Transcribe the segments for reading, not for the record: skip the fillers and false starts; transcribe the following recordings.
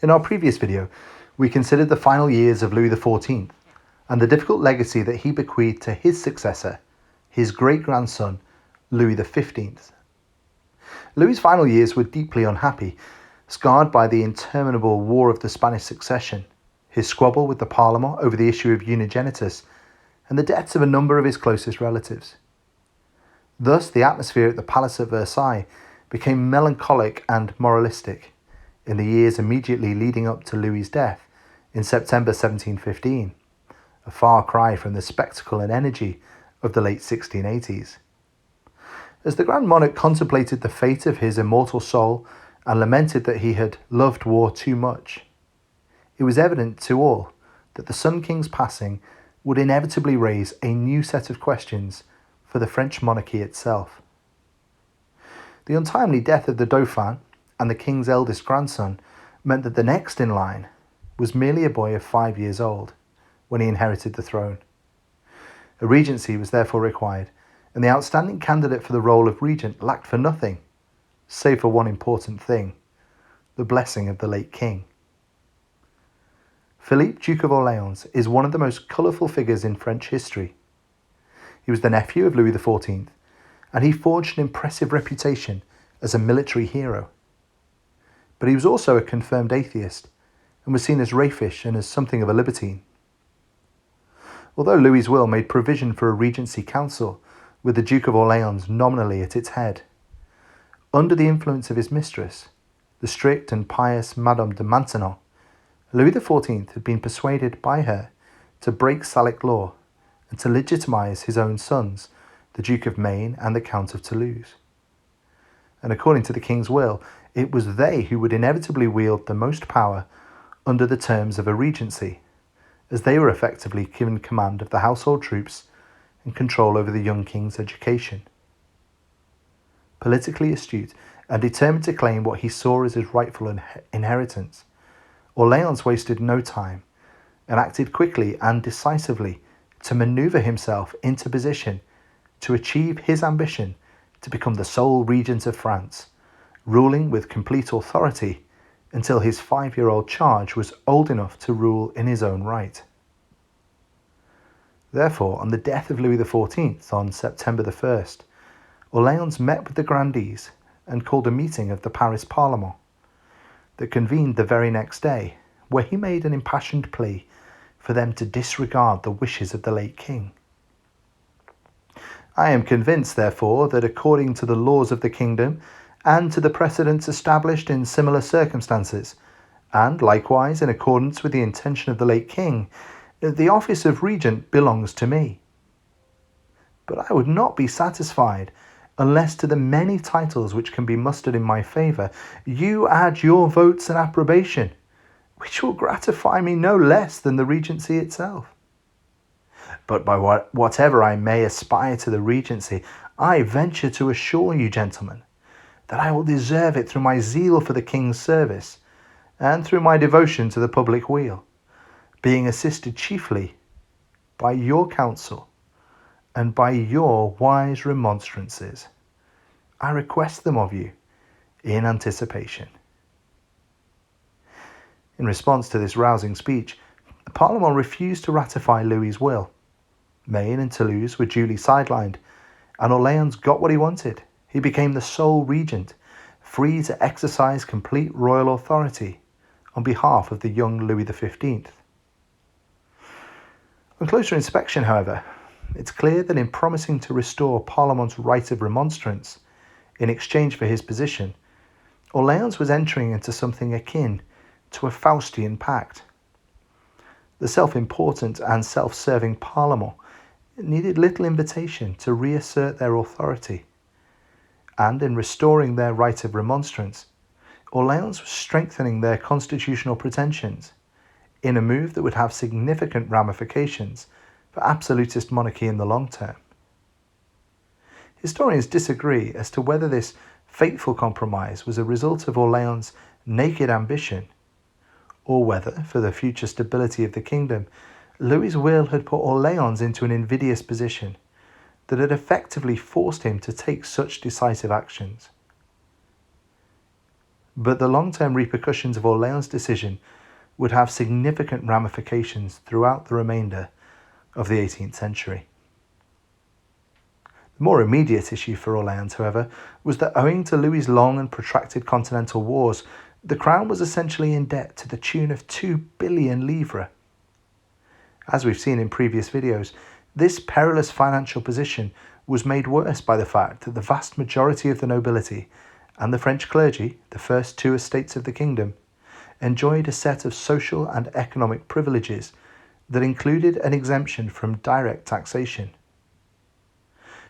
In our previous video, we considered the final years of Louis XIV and the difficult legacy that he bequeathed to his successor, his great-grandson, Louis XV. Louis's final years were deeply unhappy, scarred by the interminable War of the Spanish Succession, his squabble with the Parlement over the issue of unigenitus, and the deaths of a number of his closest relatives. Thus, the atmosphere at the Palace at Versailles became melancholic and moralistic in the years immediately leading up to Louis's death in September 1715, a far cry from the spectacle and energy of the late 1680s. As the Grand Monarch contemplated the fate of his immortal soul and lamented that he had loved war too much, it was evident to all that the Sun King's passing would inevitably raise a new set of questions for the French monarchy itself. The untimely death of the Dauphin and the King's eldest grandson meant that the next in line was merely a boy of 5 years old when he inherited the throne. A regency was therefore required, and the outstanding candidate for the role of regent lacked for nothing, save for one important thing: the blessing of the late king. Philippe, Duke of Orleans, is one of the most colourful figures in French history. He was the nephew of Louis XIV, and he forged an impressive reputation as a military hero. But he was also a confirmed atheist, and was seen as raffish and as something of a libertine. Although Louis's will made provision for a regency council, with the Duke of Orleans nominally at its head, under the influence of his mistress, the strict and pious Madame de Maintenon, Louis XIV had been persuaded by her to break Salic law and to legitimise his own sons, the Duke of Maine and the Count of Toulouse. And according to the king's will, it was they who would inevitably wield the most power under the terms of a regency, as they were effectively given command of the household troops and control over the young king's education. Politically astute and determined to claim what he saw as his rightful inheritance, Orleans wasted no time and acted quickly and decisively to manoeuvre himself into position to achieve his ambition to become the sole regent of France, ruling with complete authority until his 5-year-old charge was old enough to rule in his own right. Therefore, on the death of Louis XIV on September the 1st, Orleans met with the grandees and called a meeting of the Paris Parlement that convened the very next day, where he made an impassioned plea for them to disregard the wishes of the late king. I am convinced, therefore, that according to the laws of the kingdom and to the precedents established in similar circumstances, and likewise in accordance with the intention of the late king, the office of regent belongs to me. But I would not be satisfied unless to the many titles which can be mustered in my favour you add your votes and approbation, which will gratify me no less than the regency itself. But by whatever I may aspire to the regency, I venture to assure you, gentlemen, that I will deserve it through my zeal for the king's service and through my devotion to the public weal, being assisted chiefly by your counsel and by your wise remonstrances. I request them of you in anticipation. In response to this rousing speech, the Parlement refused to ratify Louis's will. Maine and Toulouse were duly sidelined, and Orleans got what he wanted. He became the sole regent, free to exercise complete royal authority on behalf of the young Louis XV. On closer inspection, however, it's clear that in promising to restore Parlement's right of remonstrance in exchange for his position, Orleans was entering into something akin to a Faustian pact. The self-important and self-serving Parlement needed little invitation to reassert their authority, and in restoring their right of remonstrance, Orleans was strengthening their constitutional pretensions in a move that would have significant ramifications for absolutist monarchy in the long term. Historians disagree as to whether this fateful compromise was a result of Orleans' naked ambition, or whether, for the future stability of the kingdom, Louis's will had put Orleans into an invidious position that had effectively forced him to take such decisive actions. but the long-term repercussions of Orléans' decision would have significant ramifications throughout the remainder of the 18th century. The more immediate issue for Orléans, however, was that owing to Louis's long and protracted continental wars, the crown was essentially in debt to the tune of 2 billion livres. As we've seen in previous videos, this perilous financial position was made worse by the fact that the vast majority of the nobility and the French clergy, the first two estates of the kingdom, enjoyed a set of social and economic privileges that included an exemption from direct taxation.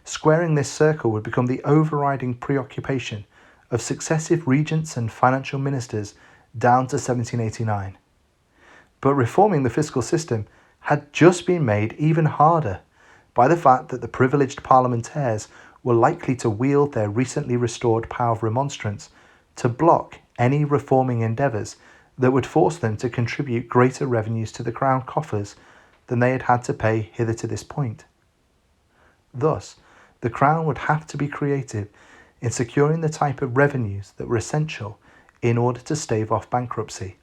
Squaring this circle would become the overriding preoccupation of successive regents and financial ministers down to 1789. But reforming the fiscal system had just been made even harder by the fact that the privileged parlementaires were likely to wield their recently restored power of remonstrance to block any reforming endeavours that would force them to contribute greater revenues to the crown coffers than they had had to pay hither to this point. Thus, the crown would have to be creative in securing the type of revenues that were essential in order to stave off bankruptcy.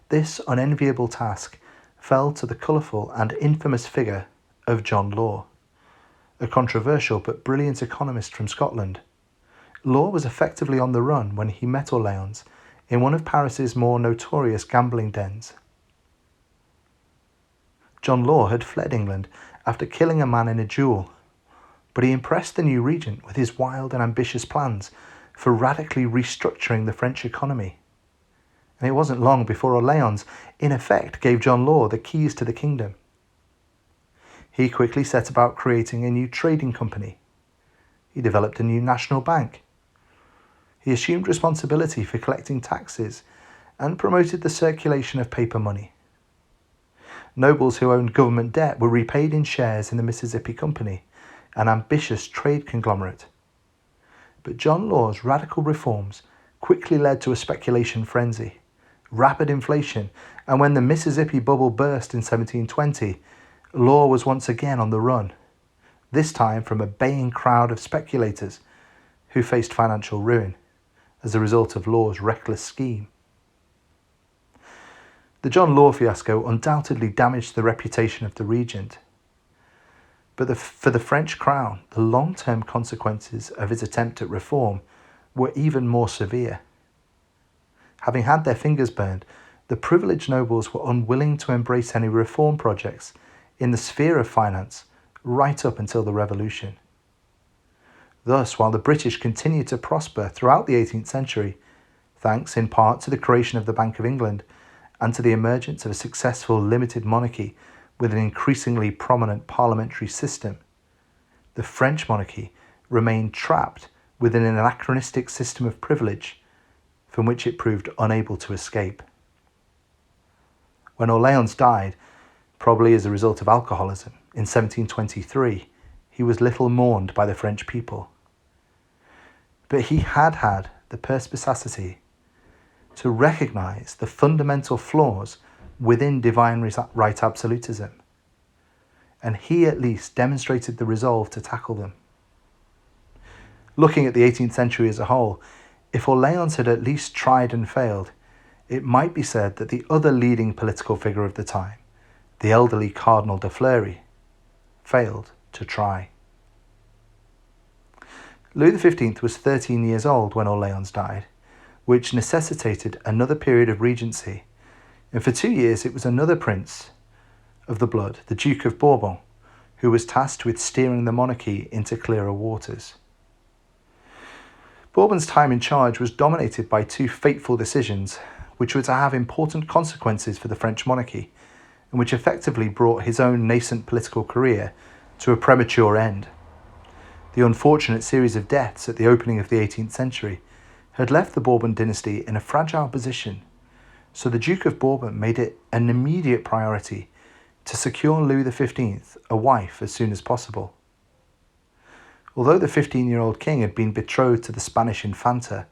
This unenviable task fell to the colourful and infamous figure of John Law, a controversial but brilliant economist from Scotland. Law was effectively on the run when he met Orléans in one of Paris's more notorious gambling dens. John Law had fled England after killing a man in a duel, but he impressed the new regent with his wild and ambitious plans for radically restructuring the French economy. And it wasn't long before Orléans, in effect, gave John Law the keys to the kingdom. He quickly set about creating a new trading company. He developed a new national bank. He assumed responsibility for collecting taxes and promoted the circulation of paper money. Nobles who owned government debt were repaid in shares in the Mississippi Company, an ambitious trade conglomerate. But John Law's radical reforms quickly led to a speculation frenzy, rapid inflation, and when the Mississippi bubble burst in 1720, Law was once again on the run, this time from a baying crowd of speculators who faced financial ruin as a result of Law's reckless scheme. The John Law fiasco undoubtedly damaged the reputation of the regent, but for the French crown, the long-term consequences of his attempt at reform were even more severe. Having had their fingers burned, the privileged nobles were unwilling to embrace any reform projects in the sphere of finance right up until the Revolution. Thus, while the British continued to prosper throughout the 18th century, thanks in part to the creation of the Bank of England and to the emergence of a successful limited monarchy with an increasingly prominent parliamentary system, the French monarchy remained trapped within an anachronistic system of privilege from which it proved unable to escape. When Orléans died, probably as a result of alcoholism, in 1723, he was little mourned by the French people. But he had had the perspicacity to recognise the fundamental flaws within divine right absolutism, and he at least demonstrated the resolve to tackle them. Looking at the 18th century as a whole, if Orléans had at least tried and failed, it might be said that the other leading political figure of the time, the elderly Cardinal de Fleury, failed to try. Louis XV was 13 years old when Orléans died, which necessitated another period of regency, and for 2 years it was another prince of the blood, the Duke of Bourbon, who was tasked with steering the monarchy into clearer waters. Bourbon's time in charge was dominated by two fateful decisions, which were to have important consequences for the French monarchy, and which effectively brought his own nascent political career to a premature end. The unfortunate series of deaths at the opening of the 18th century had left the Bourbon dynasty in a fragile position, so the Duke of Bourbon made it an immediate priority to secure Louis XV a wife as soon as possible. Although the 15-year-old king had been betrothed to the Spanish Infanta,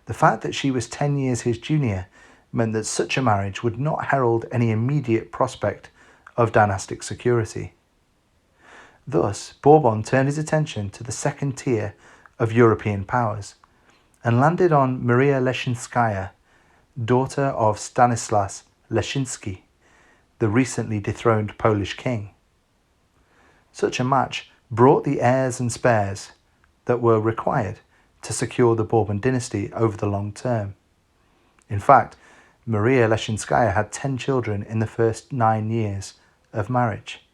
the fact that she was 10 years his junior meant that such a marriage would not herald any immediate prospect of dynastic security. Thus, Bourbon turned his attention to the second tier of European powers and landed on Maria Leszczyńska, daughter of Stanislas Leszczyński, the recently dethroned Polish king. Such a match brought the heirs and spares that were required to secure the Bourbon dynasty over the long term. In fact, Maria Leszczyńska had 10 children in the first 9 years of marriage.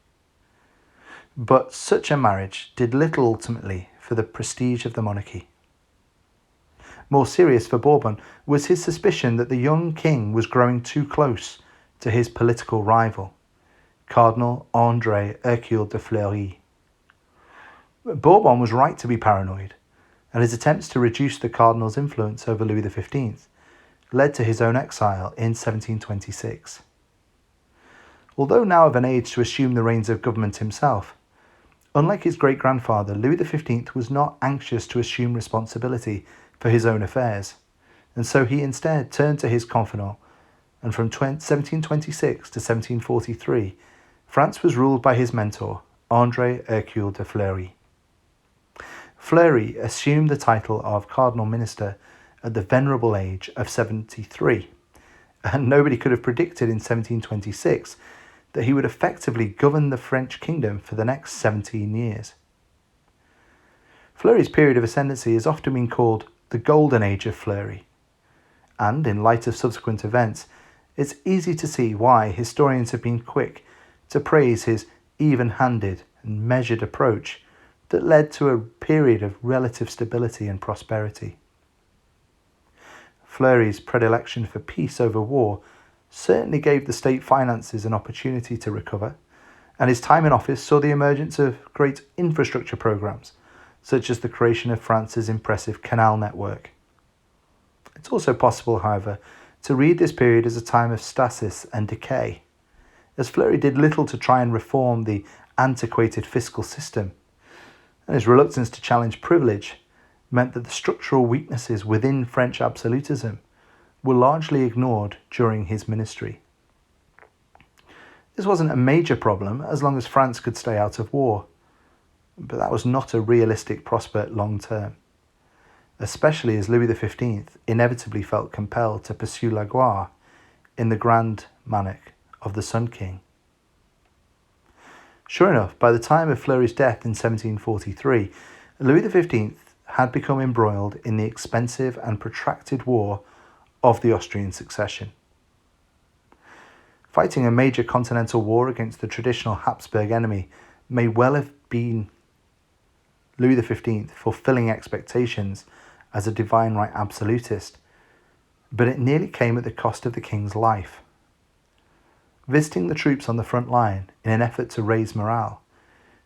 But such a marriage did little ultimately for the prestige of the monarchy. More serious for Bourbon was his suspicion that the young king was growing too close to his political rival, Cardinal André Hercule de Fleury. Bourbon was right to be paranoid, and his attempts to reduce the cardinal's influence over Louis XV led to his own exile in 1726. Although now of an age to assume the reins of government himself, unlike his great-grandfather, Louis XV was not anxious to assume responsibility for his own affairs, and so he instead turned to his confidant, and from 1726 to 1743, France was ruled by his mentor, André Hercule de Fleury. Fleury assumed the title of Cardinal Minister at the venerable age of 73, and nobody could have predicted in 1726 that he would effectively govern the French kingdom for the next 17 years. Fleury's period of ascendancy has often been called the Golden Age of Fleury, and in light of subsequent events, it's easy to see why historians have been quick to praise his even-handed and measured approach that led to a period of relative stability and prosperity. Fleury's predilection for peace over war certainly gave the state finances an opportunity to recover, and his time in office saw the emergence of great infrastructure programs, such as the creation of France's impressive canal network. It's also possible, however, to read this period as a time of stasis and decay, as Fleury did little to try and reform the antiquated fiscal system, and his reluctance to challenge privilege meant that the structural weaknesses within French absolutism were largely ignored during his ministry. This wasn't a major problem as long as France could stay out of war, but that was not a realistic prospect long term, especially as Louis XV inevitably felt compelled to pursue la gloire in the grand manic of the Sun King. Sure enough, by the time of Fleury's death in 1743, Louis XV had become embroiled in the expensive and protracted war of the Austrian succession. Fighting a major continental war against the traditional Habsburg enemy may well have been Louis XV fulfilling expectations as a divine right absolutist, but it nearly came at the cost of the king's life. Visiting the troops on the front line in an effort to raise morale,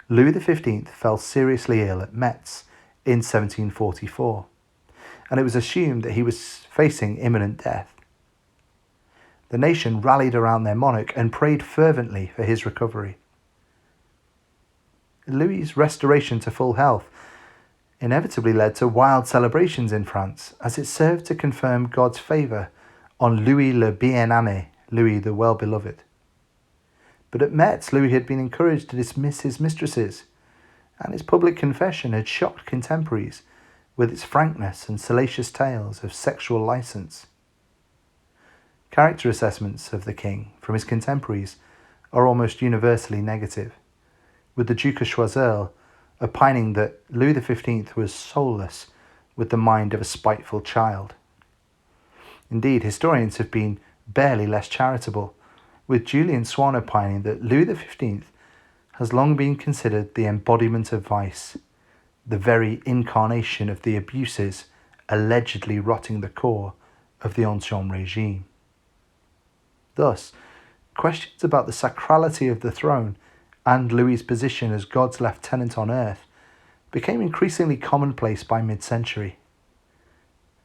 Louis XV fell seriously ill at Metz in 1744, and it was assumed that he was facing imminent death. The nation rallied around their monarch and prayed fervently for his recovery. Louis's restoration to full health inevitably led to wild celebrations in France, as it served to confirm God's favour on Louis le Bien-Aimé, Louis the Well-Beloved. But at Metz, Louis had been encouraged to dismiss his mistresses, and his public confession had shocked contemporaries with its frankness and salacious tales of sexual licence. Character assessments of the king from his contemporaries are almost universally negative, with the Duke of Choiseul opining that Louis XV was soulless with the mind of a spiteful child. Indeed, historians have been barely less charitable, with Julian Swan opining that Louis XV has long been considered the embodiment of vice, the very incarnation of the abuses allegedly rotting the core of the Ancien regime. Thus, questions about the sacrality of the throne and Louis's position as God's lieutenant on earth became increasingly commonplace by mid-century.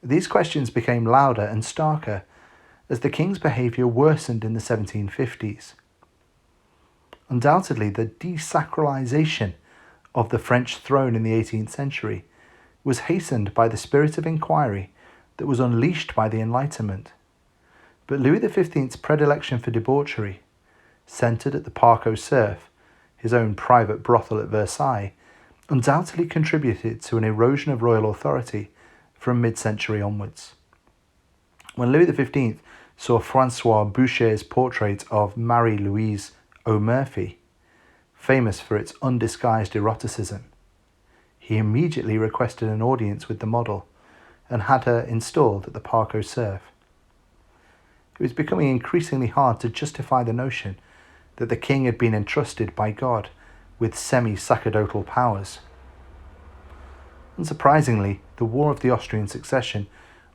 These questions became louder and starker as the king's behaviour worsened in the 1750s. Undoubtedly, the desacralisation of the French throne in the 18th century was hastened by the spirit of inquiry that was unleashed by the Enlightenment. But Louis XV's predilection for debauchery, centred at the Parc aux Cerfs, his own private brothel at Versailles, undoubtedly contributed to an erosion of royal authority from mid-century onwards. When Louis XV saw Francois Boucher's portrait of Marie-Louise O'Murphy, famous for its undisguised eroticism, he immediately requested an audience with the model and had her installed at the Parc aux Cerfs. It was becoming increasingly hard to justify the notion that the king had been entrusted by God with semi-sacerdotal powers. Unsurprisingly, the War of the Austrian Succession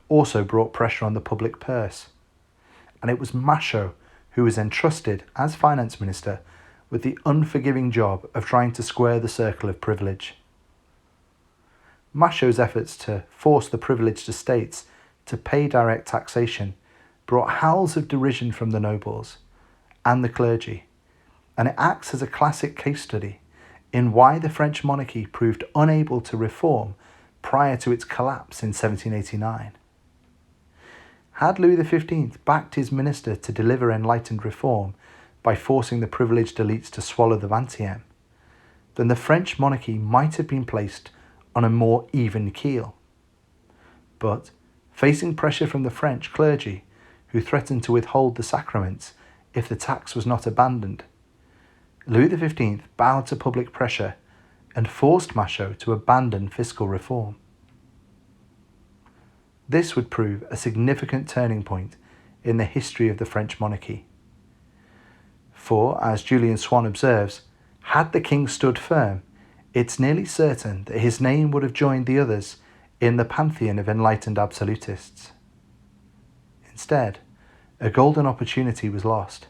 also brought pressure on the public purse, and it was Machaut who was entrusted as finance minister with the unforgiving job of trying to square the circle of privilege. Machaut's efforts to force the privileged estates to pay direct taxation brought howls of derision from the nobles and the clergy, and it acts as a classic case study in why the French monarchy proved unable to reform prior to its collapse in 1789. Had Louis XV backed his minister to deliver enlightened reform by forcing the privileged elites to swallow the vingtième, then the French monarchy might have been placed on a more even keel. But, facing pressure from the French clergy, who threatened to withhold the sacraments if the tax was not abandoned, Louis XV bowed to public pressure and forced Machaut to abandon fiscal reform. This would prove a significant turning point in the history of the French monarchy. For, as Julian Swann observes, had the king stood firm, it's nearly certain that his name would have joined the others in the pantheon of enlightened absolutists. Instead, a golden opportunity was lost,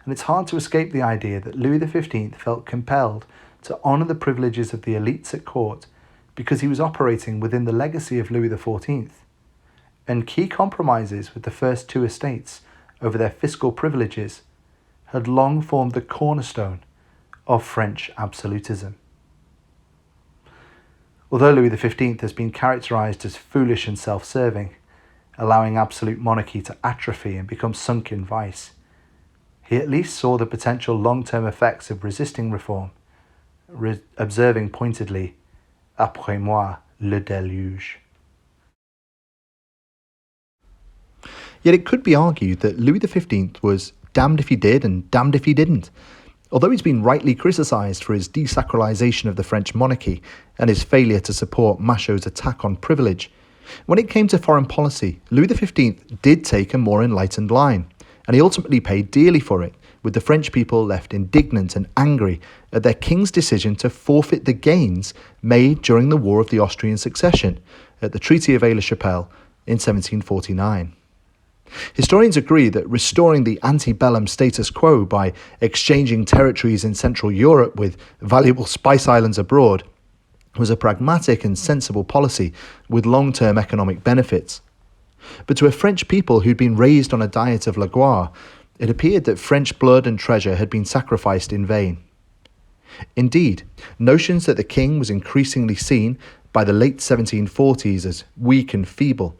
and it's hard to escape the idea that Louis XV felt compelled to honour the privileges of the elites at court because he was operating within the legacy of Louis XIV, and key compromises with the first two estates over their fiscal privileges had long formed the cornerstone of French absolutism. Although Louis XV has been characterised as foolish and self-serving, allowing absolute monarchy to atrophy and become sunk in vice, he at least saw the potential long-term effects of resisting reform, observing pointedly, "Après moi, le déluge." Yet it could be argued that Louis XV was damned if he did and damned if he didn't. Although he's been rightly criticised for his desacralisation of the French monarchy and his failure to support Machaut's attack on privilege, when it came to foreign policy, Louis XV did take a more enlightened line, and he ultimately paid dearly for it, with the French people left indignant and angry at their king's decision to forfeit the gains made during the War of the Austrian Succession at the Treaty of Aix-la-Chapelle in 1749. Historians agree that restoring the antebellum status quo by exchanging territories in Central Europe with valuable spice islands abroad was a pragmatic and sensible policy with long-term economic benefits. But to a French people who'd been raised on a diet of la gloire, it appeared that French blood and treasure had been sacrificed in vain. Indeed, notions that the king was increasingly seen by the late 1740s as weak and feeble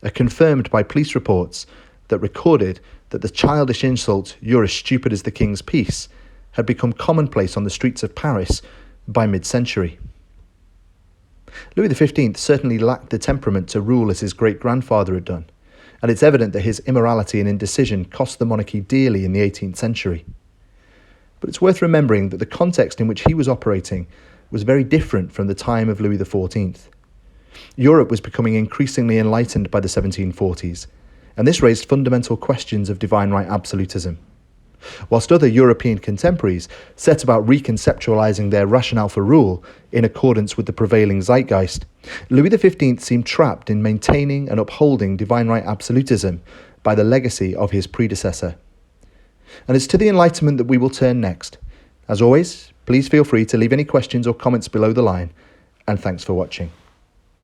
are confirmed by police reports that recorded that the childish insult, "You're as stupid as the king's piece," had become commonplace on the streets of Paris by mid-century. Louis XV certainly lacked the temperament to rule as his great-grandfather had done, and it's evident that his immorality and indecision cost the monarchy dearly in the 18th century. But it's worth remembering that the context in which he was operating was very different from the time of Louis XIV. Europe was becoming increasingly enlightened by the 1740s, and this raised fundamental questions of divine right absolutism. Whilst other European contemporaries set about reconceptualizing their rationale for rule in accordance with the prevailing zeitgeist, Louis XV seemed trapped in maintaining and upholding divine right absolutism by the legacy of his predecessor. And it's to the Enlightenment that we will turn next. As always, please feel free to leave any questions or comments below the line, and thanks for watching.